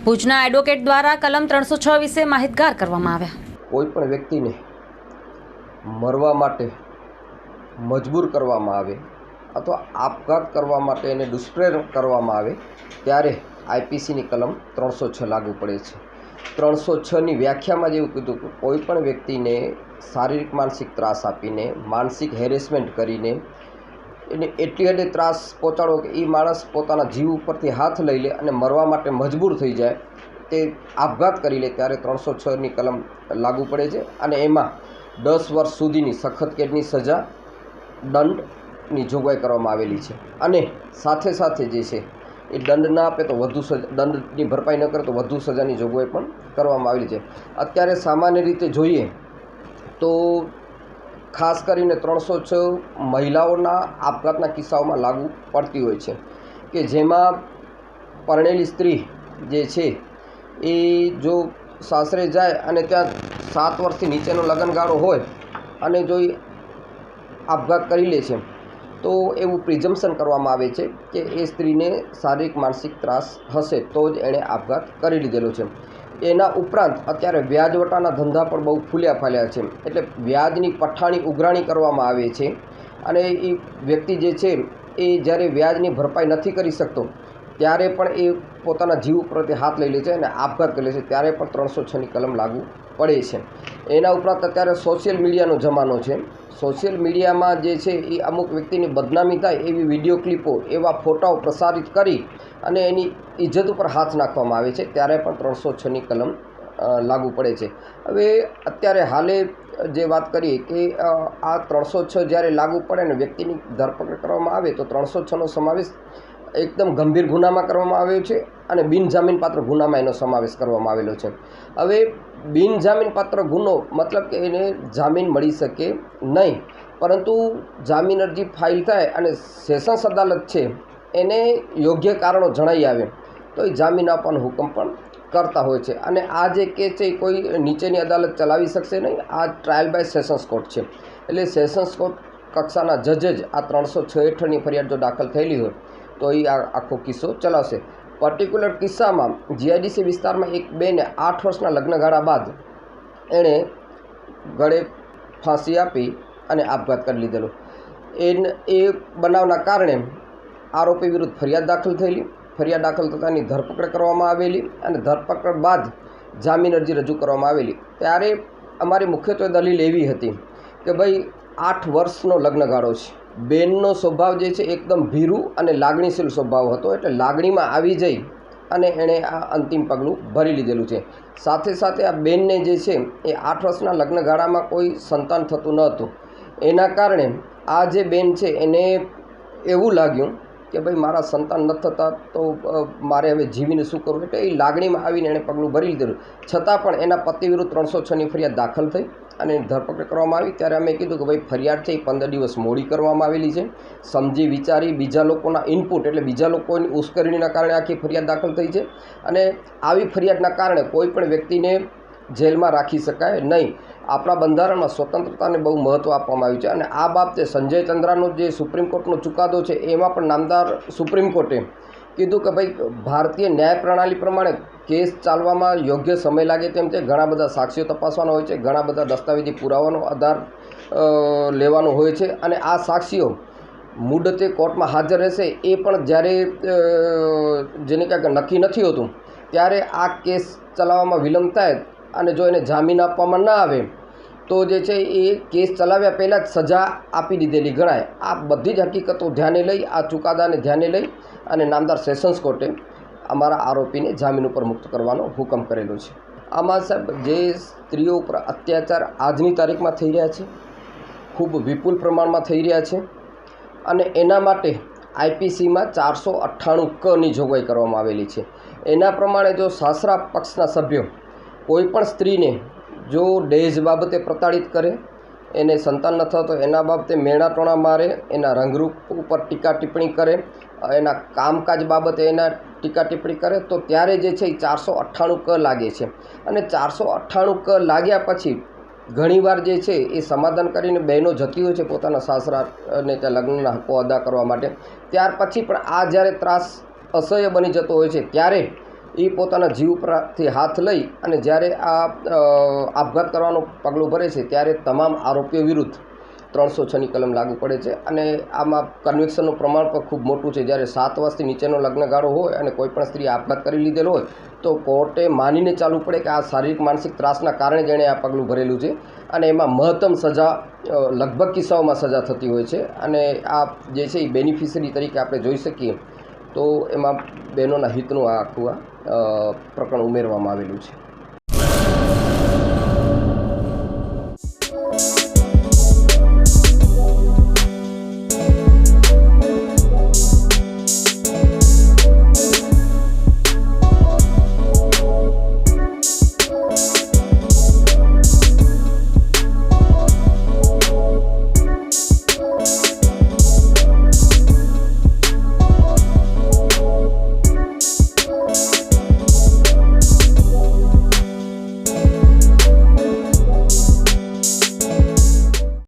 ભુજના એડવોકેટ દ્વારા કલમ 306 વિશે માહિતગાર કરવામાં આવ્યા। કોઈપણ વ્યક્તિને મરવા માટે મજબૂર કરવામાં આવે અથવા આપઘાત કરવા માટે એને દુષ્પ્રેરણા કરવામાં આવે ત્યારે આઈપીસીની કલમ 306 લાગુ પડે છે। 306ની વ્યાખ્યામાં જ એવું કીધું કે કોઈપણ વ્યક્તિને શારીરિક માનસિક ત્રાસ આપીને, માનસિક હેરેસમેન્ટ કરીને એને એટલી હદે ત્રાસ પહોંચાડો કે એ માણસ પોતાના જીવ ઉપરથી હાથ લઈ લે અને મરવા માટે મજબૂર થઈ જાય, તે આપઘાત કરી લે ત્યારે 306ની કલમ લાગુ પડે છે અને એમાં 10 વર્ષ સુધીની સખત કેદની સજા, દંડની જોગવાઈ કરવામાં આવેલી છે અને સાથે સાથે જે છે એ દંડ ના આપે તો વધુ સજા, દંડની ભરપાઈ ન કરે તો વધુ સજાની જોગવાઈ પણ કરવામાં આવેલી છે। અત્યારે સામાન્ય રીતે જોઈએ તો ખાસ કરીને 306 મહિલાઓના આપઘાતના કિસ્સાઓમાં લાગુ પડતી હોય છે કે જેમાં પરણેલી સ્ત્રી જે છે એ જો સાસરે જાય અને ત્યાં 7 વર્ષથી નીચેનો લગ્નગાળો હોય અને જો એ આપઘાત કરી લે છે તો એવું પ્રિઝમ્પશન કરવામાં આવે છે કે એ સ્ત્રીને શારીરિક માનસિક ત્રાસ હશે તો જ એણે આપઘાત કરી લીધેલો છે। એના ઉપરાંત અત્યારે વ્યાજવટાના ધંધા પણ બહુ ફૂલ્યા ફાલ્યા છે, એટલે વ્યાજની પઠાણી ઉઘરાણી કરવામાં આવે છે અને એ વ્યક્તિ જે છે એ જ્યારે વ્યાજની ભરપાઈ નથી કરી શકતો ત્યારે પણ એ પોતાના જીવ ઉપરથી હાથ લઈ લે છે અને આપઘાત કરી લે છે, ત્યારે પણ 306ની કલમ લાગુ પડે છે। એના ઉપરાંત અત્યારે સોશિયલ મીડિયાનો જમાનો છે। સોશિયલ મીડિયામાં જે છે એ અમુક વ્યક્તિની બદનામી થાય એવી વિડીયો ક્લિપો, એવા ફોટાઓ પ્રસારિત કરી અને એની ઇજ્જત ઉપર હાથ નાખવામાં આવે છે, ત્યારે પણ 306ની કલમ લાગુ પડે છે। હવે અત્યારે હાલે જે વાત કરીએ કે આ 306 જ્યારે લાગુ પડે ને વ્યક્તિની ધરપકડ કરવામાં આવે તો 306નો સમાવેશ એકદમ ગંભીર ગુનામાં કરવામાં આવ્યો છે અને બિનજામીનપાત્ર ગુનામાં એનો સમાવેશ કરવામાં આવેલો છે। હવે બિનજામીનપાત્ર ગુનો મતલબ કે એને જામીન મળી શકે નહીં, પરંતુ જામીન અરજી ફાઇલ થાય અને સેશન્સ અદાલત છે એને યોગ્ય કારણો જણાવી આવે તો એ જામીન આપવાનો હુકમ પણ કરતા હોય છે અને આ જે કેસ છે એ કોઈ નીચેની અદાલત ચલાવી શકશે નહીં, આ ટ્રાયલ બાય સેશન્સ કોર્ટ છે, એટલે સેશન્સ કોર્ટ કક્ષાના જજ જ આ 306 હેઠળની ફરિયાદ જો દાખલ થયેલી હોય તો એ આ આખો કિસ્સો ચલાવશે। પર્ટિક્યુલર કિસ્સામાં જીઆઈડીસી વિસ્તારમાં એક બેને 8 વર્ષના લગ્નગાળા બાદ એણે ગળે ફાંસી આપી અને આપઘાત કરી લીધેલો। એ બનાવના કારણે આરોપી વિરુદ્ધ ફરિયાદ દાખલ થયેલી, ફરિયાદ દાખલ થતાની ધરપકડ કરવામાં આવેલી અને ધરપકડ બાદ જામીન અરજી રજૂ કરવામાં આવેલી। ત્યારે અમારી મુખ્યત્વે દલીલ એવી હતી કે ભાઈ 8 વર્ષનો લગ્નગાળો છે, બેનનો સ્વભાવ જે છે એકદમ ભીરું અને લાગણીશીલ સ્વભાવ હતો, એટલે લાગણીમાં આવી જઈ અને એણે આ અંતિમ પગલું ભરી લીધેલું છે। સાથે સાથે આ બેનને જે છે એ 8 વર્ષના લગ્નગાળામાં કોઈ સંતાન થતું ન હતું, એના કારણે આ જે બેન છે એને એવું લાગ્યું કે ભાઈ મારા સંતાન ન થતા તો મારે હવે જીવીને શું કરવું, એટલે એ લાગણીમાં આવીને એણે પગલું ભરી લીધેલું। છતાં પણ એના પતિ વિરુદ્ધ 306ની ફરિયાદ દાખલ થઈ અને ધરપકડ કરવામાં આવી। ત્યારે અમે કીધું કે ભાઈ ફરિયાદ છે એ 15 દિવસ મોડી કરવામાં આવેલી છે, સમજી વિચારી બીજા લોકોના ઇનપુટ એટલે બીજા લોકોની ઉશ્કેરણીના કારણે આખી ફરિયાદ દાખલ થઈ છે અને આવી ફરિયાદના કારણે કોઈ પણ વ્યક્તિને જેલમાં રાખી શકાય નહીં। આપણા બંધારણમાં સ્વતંત્રતાને બહુ મહત્ત્વ આપવામાં આવ્યું છે અને આ બાબતે સંજય ચંદ્રાનો જે સુપ્રીમ કોર્ટનો ચુકાદો છે એમાં પણ નામદાર સુપ્રીમ કોર્ટે કીધું કે ભાઈ ભારતીય ન્યાય પ્રણાલી પ્રમાણે કેસ ચાલવામાં યોગ્ય સમય લાગે તેમ છે, ઘણા બધા સાક્ષીઓ તપાસવાના હોય છે, ઘણા બધા દસ્તાવેજી પુરાવાનો આધાર લેવાનો હોય છે અને આ સાક્ષીઓ મુદતે કોર્ટમાં હાજર રહેશે એ પણ જ્યારે જેને કાંઈક નક્કી નથી હોતું ત્યારે આ કેસ ચલાવવામાં વિલંબ થાય અને જો એને જામીન આપવામાં ના આવે તો જે છે એ કેસ ચલાવ્યા પહેલાં જ સજા આપી દીધેલી ગણાય। આ બધી જ હકીકતો ધ્યાને લઈ, આ ચુકાદાને ધ્યાને લઈ અને નામદાર સેશન્સ કોર્ટે અમારા આરોપીને જામીન ઉપર મુક્ત કરવાનો હુકમ કરેલો છે। આમાં સાહેબ જે સ્ત્રીઓ ઉપર અત્યાચાર આજની તારીખમાં થઈ રહ્યા છે, ખૂબ વિપુલ પ્રમાણમાં થઈ રહ્યા છે અને એના માટે આઈપીસીમાં 498 ક જોગવાઈ કરવામાં આવેલી છે। એના પ્રમાણે જો સાસરા પક્ષના સભ્યો કોઈ પણ સ્ત્રીને જો દહેજ બાબતે પ્રતાડિત કરે, એને સંતાન ન થતો એના બાબતે મેણાટોણા મારે, એના રંગરૂપ ઉપર ટીકા ટિપ્પણી કરે, એના કામકાજ બાબતે એના ટીકા ટિપ્પણી કરે તો ત્યારે જે છે એ 498 ક લાગે છે અને 498 ક લાગ્યા પછી ઘણીવાર જે છે એ સમાધાન કરીને બહેનો જતી હોય છે પોતાના સાસરાને ત્યાં લગ્નના હક્કો અદા કરવા માટે, ત્યાર પછી પણ આ જ્યારે ત્રાસ અસહ્ય બની જતો હોય છે ત્યારે એ પોતાના જીવ ઉપરથી હાથ લઈ અને જ્યારે આ આપઘાત કરવાનું પગલું ભરે છે ત્યારે તમામ આરોપીઓ વિરુદ્ધ 306ની કલમ લાગુ પડે છે અને આમાં કન્વિક્શનનું પ્રમાણ પણ ખૂબ મોટું છે. જ્યારે 7 વર્ષથી નીચેનો લગ્નગાળો હોય અને કોઈપણ સ્ત્રીએ આપઘાત કરી લીધેલો હોય તો કોર્ટે માનીને ચાલવું પડે કે આ શારીરિક માનસિક ત્રાસના કારણે જેણે આ પગલું ભરેલું છે અને એમાં મહત્તમ સજા લગભગ કિસ્સાઓમાં સજા થતી હોય છે. અને આ જે છે એ બેનિફિશરી તરીકે આપણે જોઈ શકીએ તો એમાં બહેનોના હિતનું આ આખું પ્રકરણ ઉમેરવામાં આવેલું છે.